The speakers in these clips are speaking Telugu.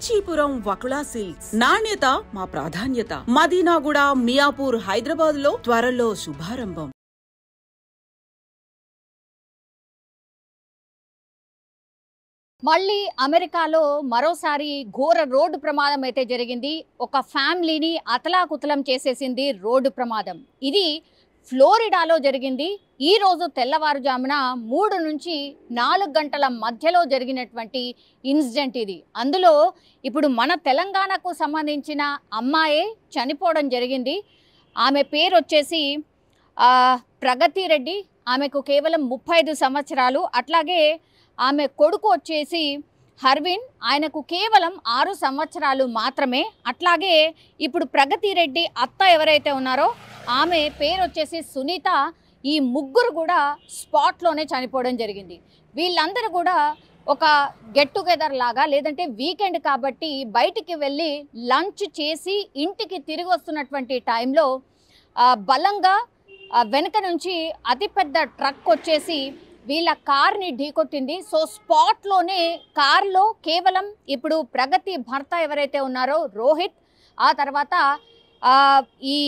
కాంచీపురం వకుళా సిల్క్స్ నాణ్యత మా ప్రాధాన్యత. మదీనాగూడ, మియాపూర్, హైదరాబాద్ లో త్వరలో శుభారంభం. మళ్ళీ అమెరికాలో మరోసారి ఘోర రోడ్డు ప్రమాదం అయితే జరిగింది. ఒక ఫ్యామిలీని అతలాకుతలం చేసేసింది రోడ్డు ప్రమాదం. ఇది ఫ్లోరిడాలో జరిగింది. ఈ రోజు తెల్లవారుజామున 3 నుంచి 4 గంటల మధ్యలో జరిగినటువంటి ఇన్సిడెంట్ ఇది. అందులో ఇప్పుడు మన తెలంగాణకు సంబంధించిన అమ్మాయే చనిపోవడం జరిగింది. ఆమె పేరు వచ్చేసి ప్రగతి రెడ్డి. ఆమెకు కేవలం 35 సంవత్సరాలు. అట్లాగే ఆమె కొడుకు వచ్చేసి హర్విన్, ఆయనకు కేవలం 6 సంవత్సరాలు మాత్రమే. అట్లాగే ఇప్పుడు ప్రగతి రెడ్డి అత్త ఎవరైతే ఉన్నారో ఆమె పేరు వచ్చేసి సునీత. ఈ ముగ్గురు కూడా స్పాట్లోనే చనిపోవడం జరిగింది. వీళ్ళందరూ కూడా ఒక గెట్ టుగెదర్ లాగా, లేదంటే వీకెండ్ కాబట్టి బయటికి వెళ్ళి లంచ్ చేసి ఇంటికి తిరిగి వస్తున్నటువంటి టైంలో బలంగా వెనక నుంచి అతిపెద్ద ట్రక్ వచ్చేసి వీళ్ళ కార్ని ఢీకొట్టింది. సో స్పాట్లోనే కార్లో కేవలం ఇప్పుడు ప్రగతి భర్త ఎవరైతే ఉన్నారో రోహిత్, ఆ తర్వాత ఈ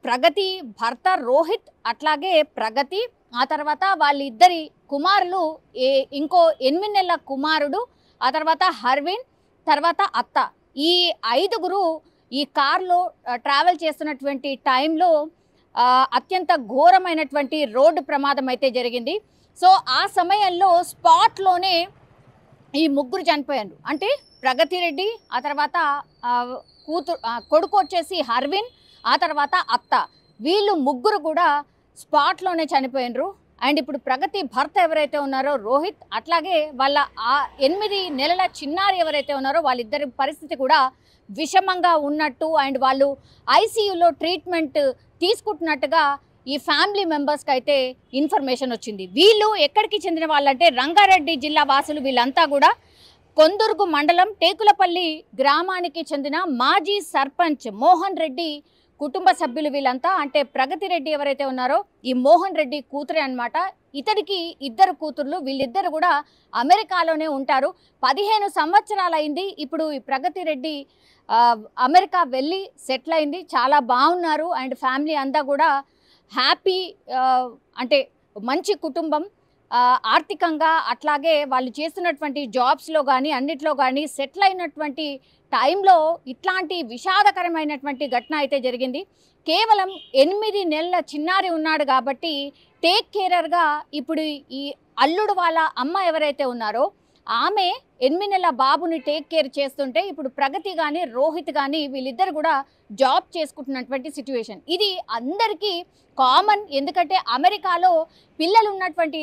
ప్రగతి భర్త రోహిత్, అట్లాగే ప్రగతి, ఆ తర్వాత వాళ్ళిద్దరి కుమారులు, ఇంకో 8 నెలల కుమారుడు, ఆ తర్వాత హర్విన్, తర్వాత అత్త. ఈ 5గురు ఈ కార్లో ట్రావెల్ చేస్తున్నటువంటి టైంలో అత్యంత ఘోరమైనటువంటి రోడ్డు ప్రమాదం అయితే జరిగింది. సో ఆ సమయంలో స్పాట్లోనే ఈ ముగ్గురు చనిపోయారు. అంటే ప్రగతి రెడ్డి, ఆ తర్వాత కొడుకు వచ్చేసి హర్విన్, ఆ తర్వాత అత్త. వీళ్ళు ముగ్గురు కూడా స్పాట్లోనే చనిపోయినరు. అండ్ ఇప్పుడు ప్రగతి భర్త ఎవరైతే ఉన్నారో రోహిత్, అట్లాగే వాళ్ళ 8 నెలల చిన్నారి ఎవరైతే ఉన్నారో వాళ్ళిద్దరి పరిస్థితి కూడా విషమంగా ఉన్నట్టు అండ్ వాళ్ళు ఐసీయూలో ట్రీట్మెంట్ తీసుకుంటున్నట్టుగా ఈ ఫ్యామిలీ మెంబర్స్కి అయితే ఇన్ఫర్మేషన్ వచ్చింది. వీళ్ళు ఎక్కడికి చెందిన వాళ్ళంటే రంగారెడ్డి జిల్లా వాసులు. వీళ్ళంతా కూడా కొందుర్గు మండలం టేకులపల్లి గ్రామానికి చెందిన మాజీ సర్పంచ్ మోహన్ రెడ్డి కుటుంబ సభ్యులు వీళ్ళంతా. అంటే ప్రగతి రెడ్డి ఎవరైతే ఉన్నారో ఈ మోహన్ రెడ్డి కూతురే అన్నమాట. ఇతడికి 2 కూతుర్లు. వీళ్ళిద్దరు కూడా అమెరికాలోనే ఉంటారు. 15 సంవత్సరాలు అయింది ఇప్పుడు ఈ ప్రగతి రెడ్డి అమెరికా వెళ్ళి సెటిల్ అయింది. చాలా బాగున్నారు అండ్ ఫ్యామిలీ అంతా కూడా హ్యాపీ. అంటే మంచి కుటుంబం, ఆర్థికంగా అట్లాగే వాళ్ళు చేస్తున్నటువంటి జాబ్స్లో కానీ అన్నిట్లో కానీ సెటిల్ అయినటువంటి టైంలో ఇట్లాంటి విషాదకరమైనటువంటి ఘటన అయితే జరిగింది. కేవలం 8 నెలల చిన్నారి ఉన్నాడు కాబట్టి టేక్ కేరర్గా ఇప్పుడు ఈ అల్లుడు వాళ్ళ అమ్మ ఎవరైతే ఉన్నారో ఆమె 8 నెలల బాబుని టేక్ కేర్ చేస్తుంటే ఇప్పుడు ప్రగతి కానీ రోహిత్ కానీ వీళ్ళిద్దరు కూడా జాబ్ చేసుకుంటున్నటువంటి సిచ్యువేషన్. ఇది అందరికీ కామన్. ఎందుకంటే అమెరికాలో పిల్లలు ఉన్నటువంటి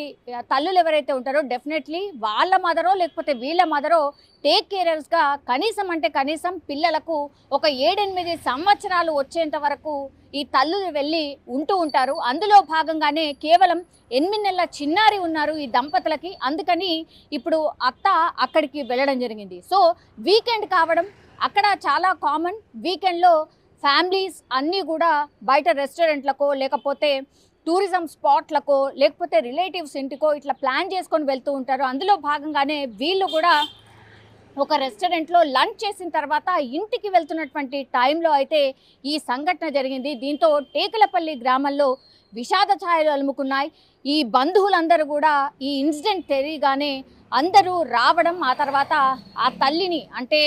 తల్లులు ఎవరైతే ఉంటారో డెఫినెట్లీ వాళ్ళ మదరో లేకపోతే వీళ్ళ మదరో టేక్ కేరర్స్గా కనీసం అంటే కనీసం పిల్లలకు ఒక 7-8 సంవత్సరాలు వచ్చేంత వరకు ఈ తల్లులు వెళ్ళి ఉంటూ ఉంటారు. అందులో భాగంగానే కేవలం 8 నెలల చిన్నారి ఉన్నారు ఈ దంపతులకి. అందుకని ఇప్పుడు అత్త అక్కడికి వెళ్ళడం జరిగింది. సో వీకెండ్ కావడం అక్కడ చాలా కామన్. వీకెండ్లో ఫ్యామిలీస్ అన్నీ కూడా బయట రెస్టారెంట్లకో లేకపోతే టూరిజం స్పాట్లకో లేకపోతే రిలేటివ్స్ ఇంటికో ఇట్లా ప్లాన్ చేసుకొని వెళ్తూ ఉంటారు. అందులో భాగంగానే వీళ్ళు కూడా ఒక రెస్టారెంట్లో లంచ్ చేసిన తర్వాత ఇంటికి వెళ్తున్నటువంటి టైంలో అయితే ఈ సంఘటన జరిగింది. దీంతో టేకులపల్లి గ్రామంలో విషాద ఛాయలు అలుముకున్నాయి. ఈ బంధువులందరూ కూడా ఈ ఇన్సిడెంట్ తెలియగానే అందరూ రావడం, ఆ తర్వాత ఆ తల్లిని అంటే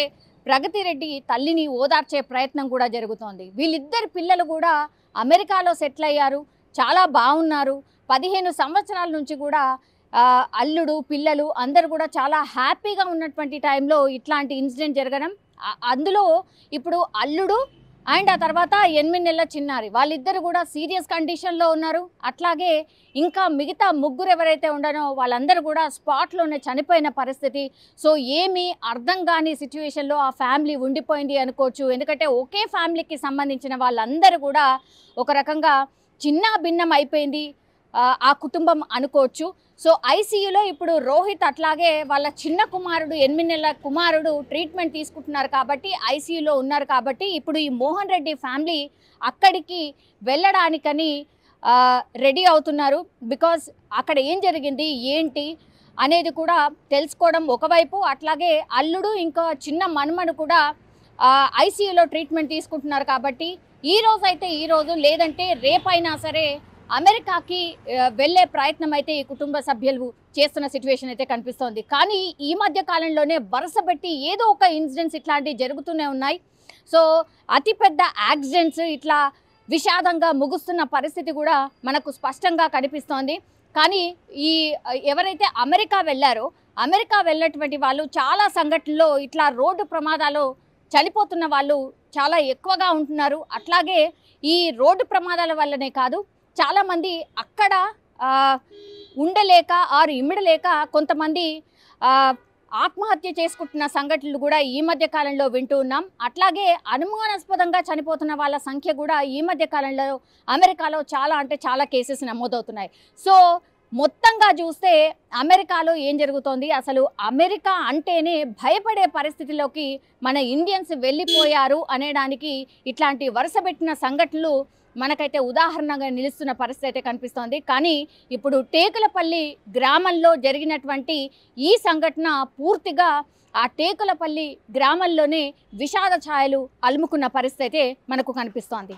ప్రగతి రెడ్డి తల్లిని ఓదార్చే ప్రయత్నం కూడా జరుగుతోంది. వీళ్ళిద్దరు పిల్లలు కూడా అమెరికాలో సెటిల్ అయ్యారు, చాలా బాగున్నారు. 15 సంవత్సరాల నుంచి కూడా అల్లుడు పిల్లలు అందరూ కూడా చాలా హ్యాపీగా ఉన్నటువంటి టైంలో ఇట్లాంటి ఇన్సిడెంట్ జరగడం. అందులో ఇప్పుడు అల్లుడు అండ్ ఆ తర్వాత 8 నెలల చిన్నారి వాళ్ళిద్దరు కూడా సీరియస్ కండిషన్లో ఉన్నారు. అట్లాగే ఇంకా మిగతా ముగ్గురు ఎవరైతే ఉన్నారో వాళ్ళందరూ కూడా స్పాట్లోనే చనిపోయిన పరిస్థితి. సో ఏమీ అర్థం కాని సిచ్యువేషన్లో ఆ ఫ్యామిలీ ఉండిపోయింది అనుకోవచ్చు. ఎందుకంటే ఒకే ఫ్యామిలీకి సంబంధించిన వాళ్ళందరూ కూడా ఒక రకంగా చిన్న భిన్నం అయిపోయింది ఆ కుటుంబం అనుకోవచ్చు. సో ఐసీయూలో ఇప్పుడు రోహిత్ అట్లాగే వాళ్ళ చిన్న కుమారుడు 8 నెలల కుమారుడు ట్రీట్మెంట్ తీసుకుంటున్నారు కాబట్టి ఐసీయూలో ఉన్నారు. కాబట్టి ఇప్పుడు ఈ మోహన్ రెడ్డి ఫ్యామిలీ అక్కడికి వెళ్ళడానికని రెడీ అవుతున్నారు. బికాజ్ అక్కడ ఏం జరిగింది ఏంటి అనేది కూడా తెలుసుకోవడం ఒకవైపు, అట్లాగే అల్లుడు ఇంకా చిన్న మనుమడు కూడా ఐసీయూలో ట్రీట్మెంట్ తీసుకుంటున్నారు. కాబట్టి ఈ రోజు లేదంటే రేపైనా సరే అమెరికాకి వెళ్ళే ప్రయత్నం అయితే ఈ కుటుంబ సభ్యులు చేస్తున్న సిచ్యువేషన్ అయితే కనిపిస్తోంది. కానీ ఈ మధ్య కాలంలోనే వరుసపెట్టి ఏదో ఒక ఇన్సిడెంట్స్ ఇట్లాంటివి జరుగుతూనే ఉన్నాయి. సో అతిపెద్ద యాక్సిడెంట్స్ ఇట్లా విషాదంగా ముగుస్తున్న పరిస్థితి కూడా మనకు స్పష్టంగా కనిపిస్తోంది. కానీ ఈ ఎవరైతే అమెరికా వెళ్ళారో అమెరికా వెళ్ళినటువంటి వాళ్ళు చాలా సంఘటనలో ఇట్లా రోడ్డు ప్రమాదాలు చనిపోతున్న వాళ్ళు చాలా ఎక్కువగా ఉంటున్నారు. అట్లాగే ఈ రోడ్డు ప్రమాదాల వల్లనే కాదు, చాలామంది అక్కడ ఉండలేక ఇమ్మడలేక కొంతమంది ఆత్మహత్య చేసుకుంటున్న సంఘటనలు కూడా ఈ మధ్య కాలంలో వింటూ ఉన్నాం. అట్లాగే అనుమానాస్పదంగా చనిపోతున్న వాళ్ళ సంఖ్య కూడా ఈ మధ్య కాలంలో అమెరికాలో చాలా కేసెస్ నమోదవుతున్నాయి. సో మొత్తంగా చూస్తే అమెరికాలో ఏం జరుగుతోంది, అసలు అమెరికా అంటేనే భయపడే పరిస్థితిలోకి మన ఇండియన్స్ వెళ్ళిపోయారు అనేదానికి ఇట్లాంటి వరుసపెట్టిన సంఘటనలు మనకైతే ఉదాహరణగా నిలుస్తున్న పరిస్థితి అయితే కనిపిస్తోంది. కానీ ఇప్పుడు టేకులపల్లి గ్రామంలో జరిగినటువంటి ఈ సంఘటన పూర్తిగా ఆ టేకులపల్లి గ్రామంలోనే విషాద ఛాయలు అలుముకున్న పరిస్థితి అయితే మనకు కనిపిస్తోంది.